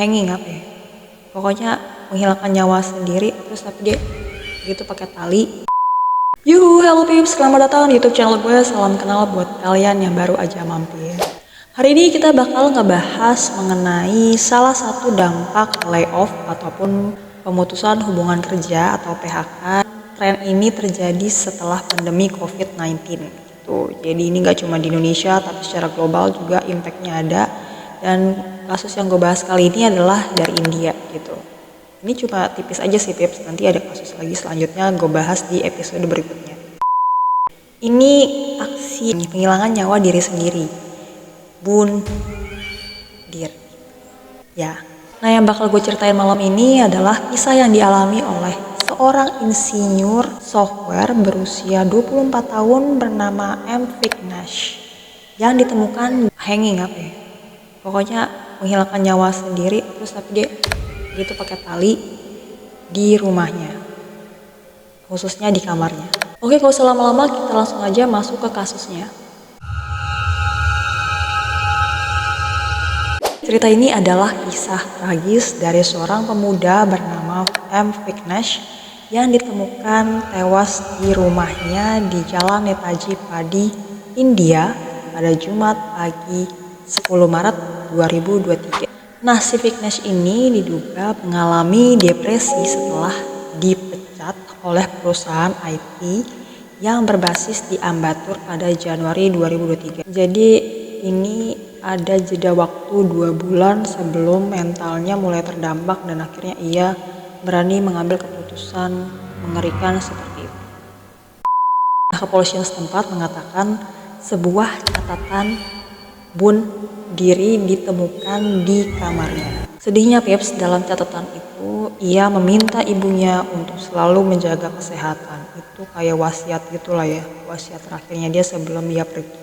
hanging apa ya, pokoknya menghilangkan nyawa sendiri terus tapi dia gitu pakai tali. Yuhu, hello peeps, selamat datang di YouTube channel gue. Salam kenal buat kalian yang baru aja mampir. Hari ini kita bakal ngebahas mengenai salah satu dampak layoff ataupun pemutusan hubungan kerja atau PHK. Tren ini terjadi setelah pandemi COVID-19 gitu. Jadi ini gak cuma di Indonesia tapi secara global juga impactnya ada. Dan kasus yang gue bahas kali ini adalah dari India gitu. Ini cuma tipis aja sih peeps, nanti ada kasus lagi selanjutnya gue bahas di episode berikutnya. Ini aksi penghilangan nyawa diri sendiri, bunuh diri. Ya, nah yang bakal gue ceritain malam ini adalah kisah yang dialami oleh seorang insinyur software berusia 24 tahun bernama M. Vignesh yang ditemukan hanging apa ya, pokoknya menghilangkan nyawa sendiri terus tapi dia gitu pakai tali di rumahnya, khususnya di kamarnya. Oke, gak usah lama-lama, kita langsung aja masuk ke kasusnya. Cerita ini adalah kisah tragis dari seorang pemuda bernama M. Vignesh yang ditemukan tewas di rumahnya di Jalan Netaji Padi, India pada Jumat pagi 10 Maret 2023. Nah, si Vignesh ini diduga mengalami depresi setelah dipecat oleh perusahaan IT yang berbasis di Ambattur pada Januari 2023. Jadi ini ada jeda waktu 2 bulan sebelum mentalnya mulai terdampak dan akhirnya ia berani mengambil keputusan mengerikan seperti itu. Nah, kepolisian setempat mengatakan sebuah catatan bunuh diri ditemukan di kamarnya. Sedihnya peeps, dalam catatan itu ia meminta ibunya untuk selalu menjaga kesehatan. Itu kayak wasiat gitulah ya, wasiat terakhirnya dia sebelum dia pergi.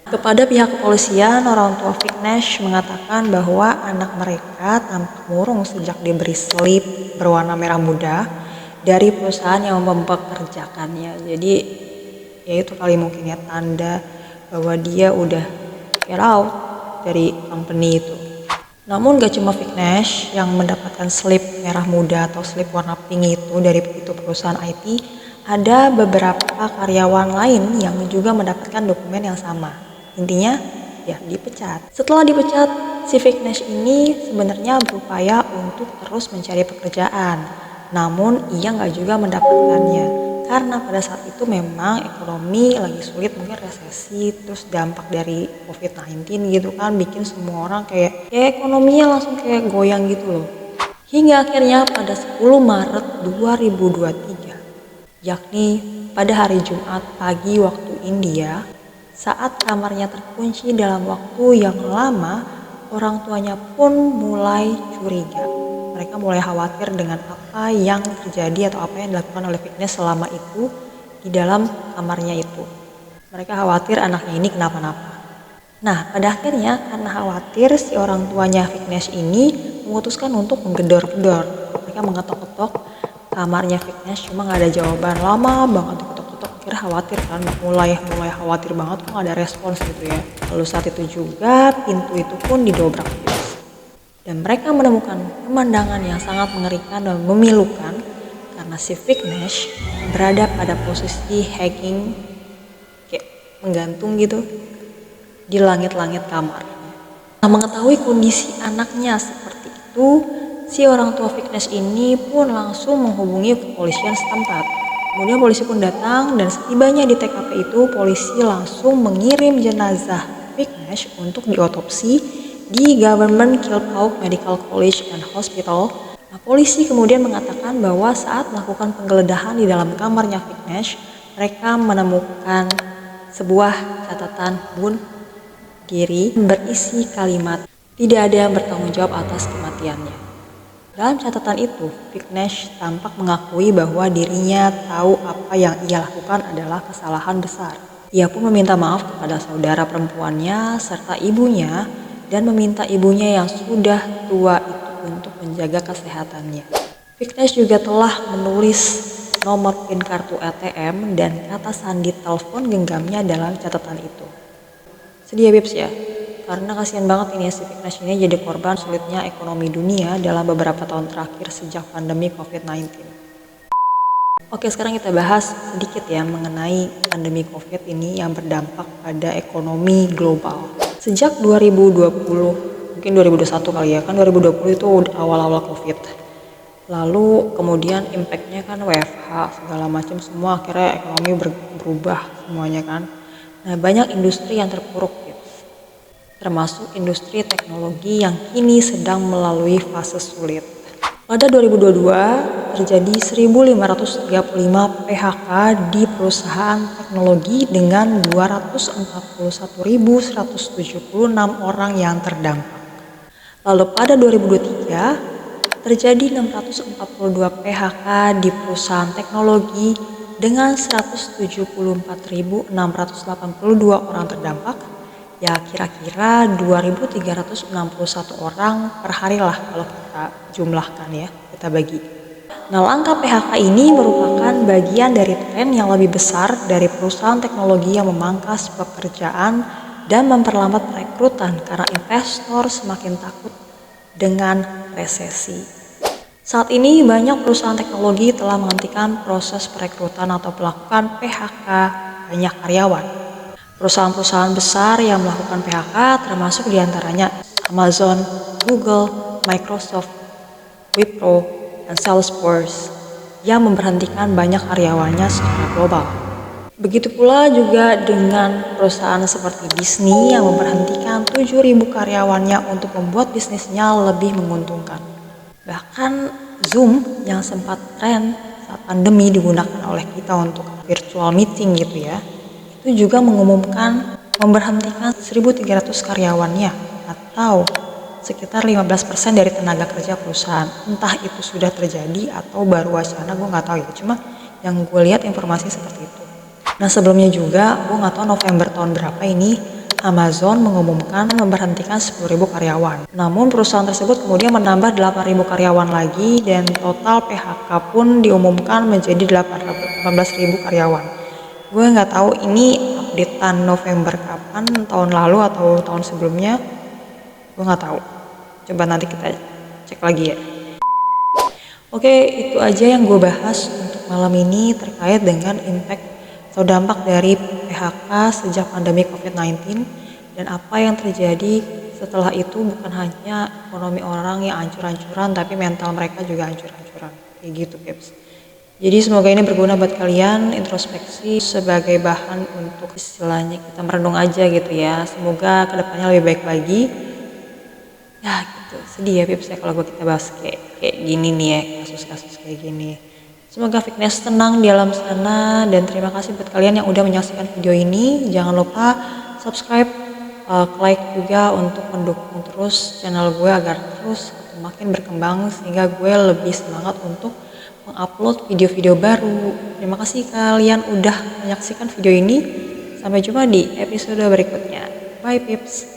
Kepada pihak kepolisian, orang tua Vignesh mengatakan bahwa anak mereka tampak murung sejak diberi selip berwarna merah muda dari perusahaan yang mempekerjakannya. Jadi ya itu kali mungkin ya tanda bahwa dia udah get out dari company itu. Namun gak cuma Vignesh yang mendapatkan slip merah muda atau slip warna pink itu dari itu perusahaan IT, ada beberapa karyawan lain yang juga mendapatkan dokumen yang sama. Intinya ya dipecat. Setelah dipecat, si Vignesh ini sebenarnya berupaya untuk terus mencari pekerjaan. Namun ia gak juga mendapatkannya. Karena pada saat itu memang ekonomi lagi sulit, mungkin resesi, terus dampak dari COVID-19 gitu kan bikin semua orang kayak ekonominya langsung kayak goyang gitu loh. Hingga akhirnya pada 10 Maret 2023, yakni pada hari Jumat pagi waktu India, saat kamarnya terkunci dalam waktu yang lama, orang tuanya pun mulai curiga. Mereka mulai khawatir dengan apa yang terjadi atau apa yang dilakukan oleh Vignesh selama itu di dalam kamarnya itu. Mereka khawatir anaknya ini kenapa-napa. Nah, pada akhirnya karena khawatir, si orang tuanya Vignesh ini memutuskan untuk menggedor-gedor. Mereka mengetok-ketok kamarnya Vignesh, cuma gak ada jawaban. Lama banget diketok-ketok, akhirnya khawatir kan, mulai khawatir banget kok gak ada respons gitu ya. Lalu saat itu juga pintu itu pun didobrak. Dan mereka menemukan pemandangan yang sangat mengerikan dan memilukan karena si Vignesh berada pada posisi hanging, kayak menggantung gitu di langit-langit kamar. Nah, mengetahui kondisi anaknya seperti itu, si orang tua Vignesh ini pun langsung menghubungi kepolisian setempat. Kemudian polisi pun datang dan setibanya di TKP itu, polisi langsung mengirim jenazah Vignesh untuk diotopsi di Government Kilpauk Medical College and Hospital. Nah, polisi kemudian mengatakan bahwa saat melakukan penggeledahan di dalam kamarnya Vignesh, mereka menemukan sebuah catatan bunuh diri berisi kalimat tidak ada yang bertanggung jawab atas kematiannya. Dalam catatan itu, Vignesh tampak mengakui bahwa dirinya tahu apa yang ia lakukan adalah kesalahan besar. Ia pun meminta maaf kepada saudara perempuannya serta ibunya dan meminta ibunya yang sudah tua itu untuk menjaga kesehatannya. Vignesh juga telah menulis nomor PIN kartu ATM dan kata sandi telepon genggamnya dalam catatan itu. Sedih ya Bips ya, karena kasihan banget ini si Viknesh ini jadi korban sulitnya ekonomi dunia dalam beberapa tahun terakhir sejak pandemi COVID-19. Oke, sekarang kita bahas sedikit ya mengenai pandemi COVID ini yang berdampak pada ekonomi global. Sejak 2020, mungkin 2021 kali ya, kan 2020 itu awal-awal COVID. Lalu kemudian impactnya kan WFH segala macam, semua akhirnya ekonomi berubah semuanya kan. Nah, banyak industri yang terpuruk gitu, termasuk industri teknologi yang kini sedang melalui fase sulit. Pada 2022 terjadi 1.535 PHK di perusahaan teknologi dengan 241.176 orang yang terdampak. Lalu pada 2023 terjadi 642 PHK di perusahaan teknologi dengan 174.682 orang terdampak. Ya kira-kira 2.361 orang per hari lah kalau kita jumlahkan ya, kita bagi. Nah, langkah PHK ini merupakan bagian dari tren yang lebih besar dari perusahaan teknologi yang memangkas pekerjaan dan memperlambat perekrutan karena investor semakin takut dengan resesi. Saat ini banyak perusahaan teknologi telah menghentikan proses perekrutan atau melakukan PHK banyak karyawan. Perusahaan-perusahaan besar yang melakukan PHK termasuk diantaranya Amazon, Google, Microsoft, Wipro, dan Salesforce yang memberhentikan banyak karyawannya secara global. Begitu pula juga dengan perusahaan seperti Disney yang memberhentikan 7.000 karyawannya untuk membuat bisnisnya lebih menguntungkan. Bahkan Zoom yang sempat tren saat pandemi digunakan oleh kita untuk virtual meeting gitu ya, itu juga mengumumkan memberhentikan 1.300 karyawannya atau sekitar 15% dari tenaga kerja perusahaan. Entah itu sudah terjadi atau baru wacana, gue nggak tahu ya. Cuma yang gue lihat informasi seperti itu. Nah, sebelumnya juga gue nggak tahu November tahun berapa ini Amazon mengumumkan memberhentikan 10.000 karyawan. Namun perusahaan tersebut kemudian menambah 8.000 karyawan lagi dan total PHK pun diumumkan menjadi 18.000 karyawan. Gue nggak tahu ini updatean November kapan, tahun lalu atau tahun sebelumnya, gue nggak tahu. Coba nanti kita cek lagi ya. Oke, itu aja yang gue bahas untuk malam ini terkait dengan impact atau dampak dari PHK sejak pandemi COVID-19 dan apa yang terjadi setelah itu. Bukan hanya ekonomi orang yang hancur-hancuran, tapi mental mereka juga hancur-hancuran. Kayak gitu, Peps. Jadi semoga ini berguna buat kalian, introspeksi sebagai bahan untuk istilahnya kita merenung aja gitu ya. Semoga kedepannya lebih baik lagi. Ya gitu, sedih ya Pips ya kalau kita bahas kayak gini nih ya, kasus-kasus kayak gini. Semoga Viknesh tenang di alam sana, dan terima kasih buat kalian yang udah menyaksikan video ini. Jangan lupa subscribe, like juga untuk mendukung terus channel gue agar terus makin berkembang sehingga gue lebih semangat untuk mengupload video-video baru. Terima kasih kalian udah menyaksikan video ini. Sampai jumpa di episode berikutnya. Bye Pips.